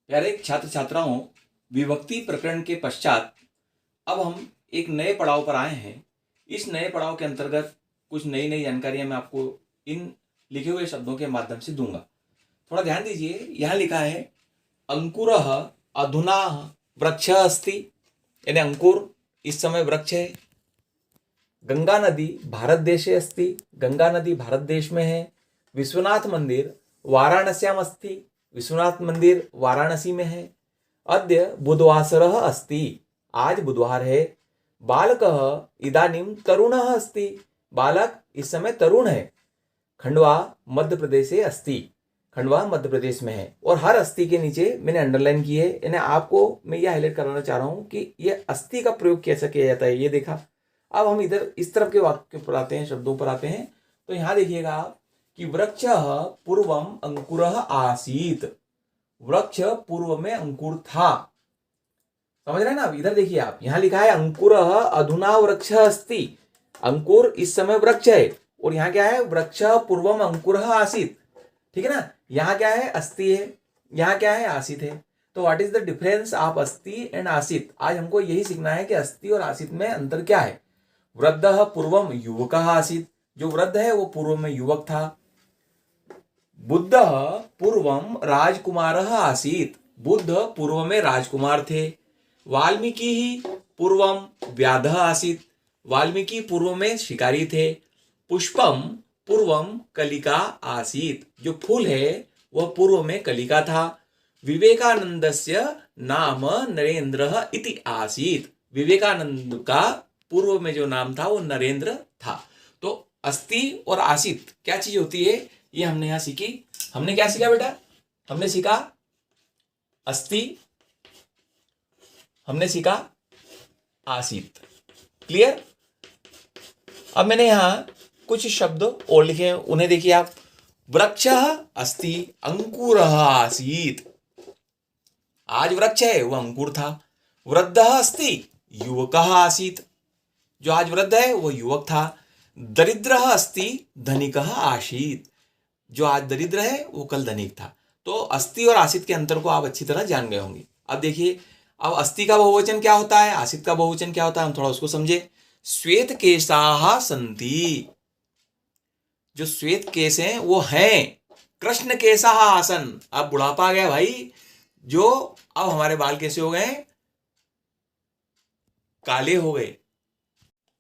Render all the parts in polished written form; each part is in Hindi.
प्यारे छात्र छात्राओं, विभक्ति प्रकरण के पश्चात अब हम एक नए पड़ाव पर आए हैं। इस नए पड़ाव के अंतर्गत कुछ नई नई जानकारियां मैं आपको इन लिखे हुए शब्दों के माध्यम से दूंगा। थोड़ा ध्यान दीजिए, यहाँ लिखा है अंकुरः अधुना वृक्ष अस्ति, यानी अंकुर इस समय वृक्ष है। गंगा नदी भारत देशे अस्ति, गंगा नदी भारत देश में है। विश्वनाथ मंदिर वाराणस्याम अस्ति, विश्वनाथ मंदिर वाराणसी में है। अद्य बुधवासरः अस्ति, आज बुधवार है। बालकः इदानीं तरुणः अस्ति, बालक इस समय तरुण है। खंडवा मध्य प्रदेशे अस्ति, खंडवा मध्य प्रदेश में है। और हर अस्थि के नीचे मैंने अंडरलाइन की है, यानी आपको मैं यह हाईलाइट कराना चाह रहा हूं कि यह अस्थि का प्रयोग कैसे किया जाता है, ये देखा। अब हम इधर इस तरफ के वाक्य पर आते हैं, शब्दों पर आते हैं। तो यहां देखिएगा आप कि वृक्षः पूर्वम अंकुरः आसीत, वृक्ष पूर्व में अंकुर था। समझ रहे हैं ना? इधर देखिए आप, यहां लिखा है अंकुरः अधुना वृक्ष अस्ति, अंकुर इस समय वृक्ष है। और यहाँ क्या है? वृक्ष पूर्वम अंकुरः आसीत। ठीक है ना? यहाँ क्या है? अस्ति है, यहाँ क्या है? आसित है। तो what is the difference of अस्ति एंड आसित? आज हमको यही सीखना है कि अस्ति और आसित में अंतर क्या है। वृद्धः पूर्वम युवकः आसीत, जो वृद्ध है वो पूर्व में युवक था। बुद्धः पूर्वम राजकुमारः आसीत, बुद्ध पूर्व में राजकुमार थे। वाल्मीकि पूर्वम व्याधः आसीत, वाल्मीकि पूर्व में शिकारी थे। पुष्पम पूर्वम कलिका आसीत, जो फूल है वह पूर्व में कलिका था। विवेकानंदस्य नाम नरेंद्रः इति आसीत, विवेकानंद का पूर्व में जो नाम था वो नरेंद्र था। तो अस्ति और आसित क्या चीज होती है, ये हमने यहां सीखी। हमने क्या सीखा बेटा? हमने सीखा अस्ति, हमने सीखा आसित। क्लियर? अब मैंने यहां कुछ शब्द और लिखे हैं, उन्हें देखिए आप। वृक्षः अस्ति अंकुरः आसीत, आज वृक्ष है वह अंकुर था। वृद्धः अस्ति युवकः आसीत, जो आज वृद्ध है वो युवक था। दरिद्रः अस्ति धनिकः आसीत, जो आज दरिद्र है वो कल धनिक था। तो अस्ति और आसित के अंतर को आप अच्छी तरह जान गए होंगे। अब देखिए, अब अस्ति का बहुवचन क्या होता है, आसित का बहुवचन क्या होता है, हम थोड़ा उसको समझे। श्वेत केशाः सन्ति, जो श्वेत केश हैं वो हैं। कृष्ण केशाः आसन, अब बुढ़ापा आ गया भाई, जो अब हमारे बाल कैसे हो गए? काले हो गए।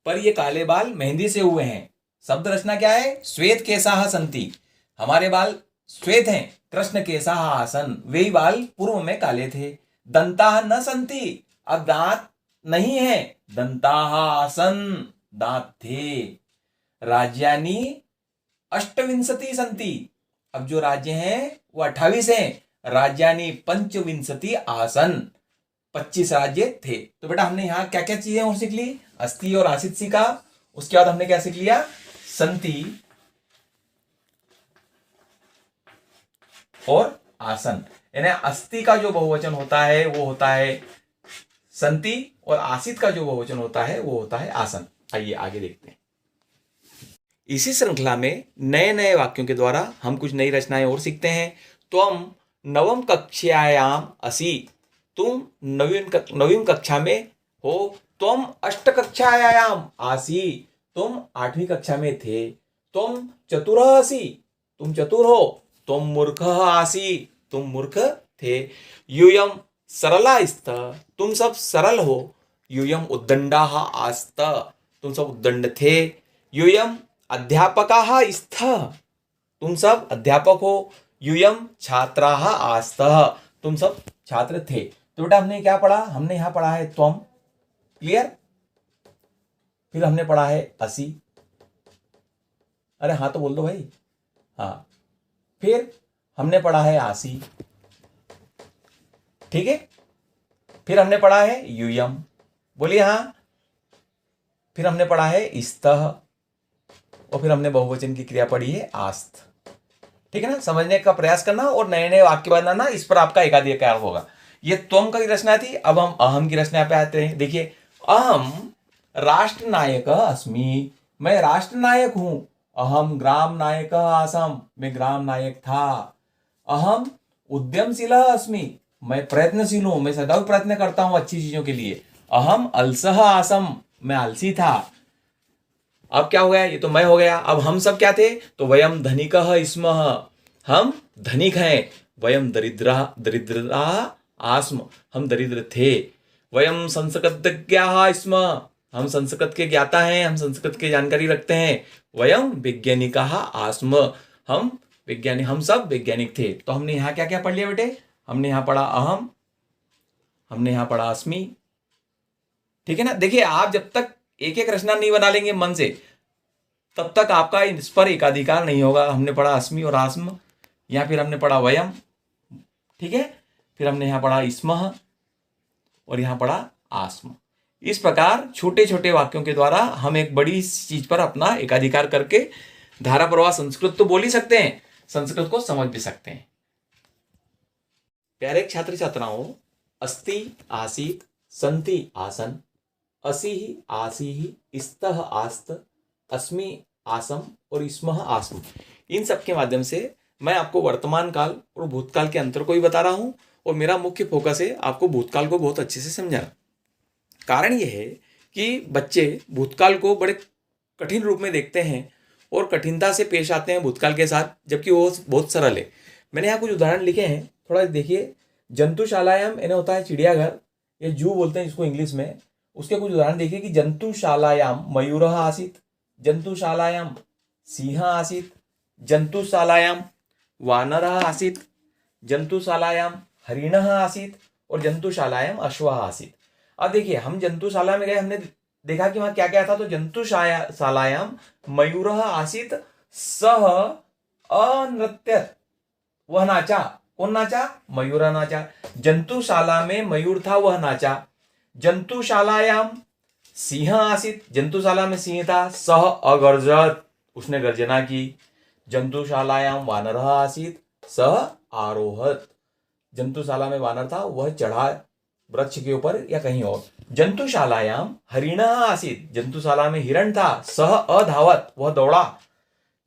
पर ये काले बाल मेहंदी से हुए हैं। शब्द रचना क्या है? श्वेत केशाः सन्ति, हमारे बाल श्वेत हैं। कृष्ण केशाः आसन, वे बाल पूर्व में काले थे। दंताः न सन्ति, अब दांत नहीं है। दंताः आसन, दांत थे। राज्यानि अष्टविंशति सन्ति, अब जो राज्य हैं वो 28 हैं। राज्यानि पंचविंशति आसन, 25 राज्य थे। तो बेटा हमने यहाँ क्या क्या चीजें और सीख ली? अस्ति और आसित सीखा। उसके बाद हमने क्या सीख लिया? संति और आसन। यानी अस्ति का जो बहुवचन होता है वो होता है संति, और आसित का जो बहुवचन होता है वो होता है आसन। आइए आगे देखते हैं। इसी श्रृंखला में नए नए वाक्यों के द्वारा हम कुछ नई रचनाएं और सीखते हैं। त्वम नवम कक्षायाम असि, तुम नवीं कक्षा में हो। तुम अष्ट कक्षायाम आसी, तुम 8वीं कक्षा में थे। तुम चतुरः असि, तुम चतुर हो। तुम मूर्खः आसी, तुम मूर्ख थे। यूयम सरला स्त, तुम सब सरल हो। यूयम उद्दंडाः आस्त, तुम सब उद्दंड थे। यूयम अध्यापकाः स्तः, तुम सब अध्यापक हो। यूयम छात्राः आस्तः, तुम सब छात्र थे। तो बेटा हमने क्या पढ़ा? हमने यहां पढ़ा है त्वम। क्लियर? फिर हमने पढ़ा है असि। अरे हाँ तो बोल दो भाई। हाँ, फिर हमने पढ़ा है आसी। ठीक है? फिर हमने पढ़ा है यूयम, बोलिए हाँ। फिर हमने पढ़ा है स्तः, और फिर हमने बहुवचन की क्रिया पढ़ी है आस्त। ठीक है ना? समझने का प्रयास करना और नए नए वाक्य बनाना, इस पर आपका एकाधिकार होगा। ये त्वम की रचना थी। अब हम अहम की रचना पे आते हैं। देखिए, अहम राष्ट्र नायक अस्मि, मैं राष्ट्र नायक हूं। अहम ग्राम नायक आसम, मैं ग्राम नायक था। अहम उद्यमशील अस्मि, मैं प्रयत्नशील हूं, मैं सदैव प्रयत्न करता हूं अच्छी चीजों के लिए। अहम अलसह आसम, मैं आलसी था। अब क्या हो गया, ये तो मैं हो गया। अब हम सब क्या थे, तो वयम धनिकः स्मः, हम धनिक हैं। वयम दरिद्रा आस्म, हम दरिद्र थे। वयम संस्कृतज्ञाः स्म, हम संस्कृत के ज्ञाता हैं, हम संस्कृत की जानकारी रखते हैं। वयम वैज्ञानिकाः आस्म, हम वैज्ञानिक, हम सब वैज्ञानिक थे। तो हमने यहाँ क्या क्या पढ़ लिया बेटे, हमने यहाँ पढ़ा अहम, हमने यहाँ पढ़ा अस्मि, ठीक है ना। देखिए आप जब तक एक एक रचना नहीं बना लेंगे मन से, तब तक आपका इस पर एकाधिकार नहीं होगा। हमने पढ़ा अस्मि और आस्म, या फिर हमने पढ़ा वयम, ठीक है, फिर हमने यहाँ पढ़ा स्मः और यहाँ पढ़ा आस्म। इस प्रकार छोटे छोटे वाक्यों के द्वारा हम एक बड़ी चीज पर अपना एकाधिकार करके धारा प्रवाह संस्कृत तो बोल ही सकते हैं, संस्कृत को समझ भी सकते हैं। प्यारे छात्र छात्राओं, अस्ति आसीत, संति आसन, असि आसी, स्तः आस्त, अस्मि आसम और स्मः आस्म, इन सब के माध्यम से मैं आपको वर्तमान काल और भूतकाल के अंतर को भी बता रहा हूं। और मेरा मुख्य फोकस है आपको भूतकाल को बहुत अच्छे से समझाना। कारण यह है कि बच्चे भूतकाल को बड़े कठिन रूप में देखते हैं और कठिनता से पेश आते हैं भूतकाल के साथ, जबकि वो बहुत सरल है। मैंने यहाँ कुछ उदाहरण लिखे हैं, थोड़ा देखिए। जंतुशालायाम यानी होता है चिड़ियाघर, या जू बोलते हैं इसको इंग्लिश में। उसके कुछ उदाहरण देखिए कि जंतुशालायाम मयूरः आसीत्, जंतुशालायाम सिंह आसीत्, जंतुशालायाम वानरः आसीत्, जंतुशालायाम हरिणः आसीत् और जंतुशालायाम अश्वः आसीत्। अब देखिए हम जंतुशाला में गए, हमने देखा कि वहां क्या क्या था। तो जंतुशालायाम मयूरः आसीत्, सह अनृत्यत, वह नाचा। कौन नाचा, मयूर नाचा। जंतुशाला में मयूर था, वह नाचा। जंतुशालायाम सिंह आसीत, जंतुशाला में सिंह था, सह अगर्जत, उसने गर्जना की। जंतुशालायाम वानरः आसीत, सह आरोहत, जंतुशाला में वानर था, वह चढ़ा वृक्ष के ऊपर या कहीं और। जंतुशालायाम हरिणः आसीत, जंतुशाला में हिरण था, सह अधावत, वह दौड़ा।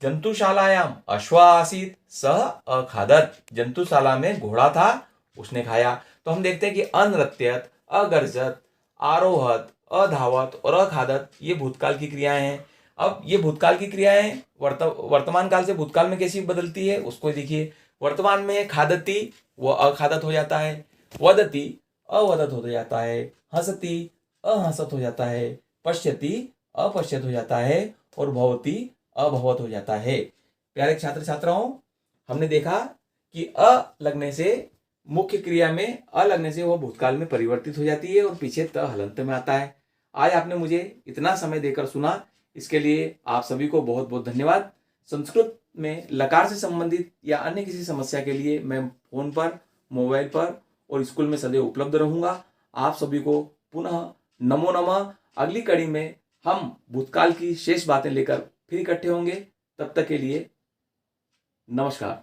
जंतुशालायाम अश्व आसीत, सह अखादत, जंतुशाला में घोड़ा था, उसने खाया। तो हम देखते हैं कि अनृत्यत, अगर्जत, आरोहत, अधावत और अखादत ये भूतकाल की क्रियाएं हैं। अब ये भूतकाल की क्रियाएं वर्तमान काल से भूतकाल में कैसी बदलती है उसको देखिए। वर्तमान में खादती, वो अखादत हो जाता है। वदती, अवदत हो जाता है। हंसती, अहंसत हो जाता है। पश्यति, अपश्यत हो जाता है। और भवती, अभवत हो जाता है। प्यारे छात्र छात्राओं, हमने देखा कि अ लगने से मुख्य क्रिया में अ लगने से वो भूतकाल में परिवर्तित हो जाती है और पीछे त हलंत में आता है। आज आपने मुझे इतना समय देकर सुना, इसके लिए आप सभी को बहुत बहुत धन्यवाद। संस्कृत में लकार से संबंधित या अन्य किसी समस्या के लिए मैं फोन पर, मोबाइल पर और स्कूल में सदैव उपलब्ध रहूंगा। आप सभी को पुनः नमो नमः। अगली कड़ी में हम भूतकाल की शेष बातें लेकर फिर इकट्ठे होंगे। तब तक के लिए नमस्कार।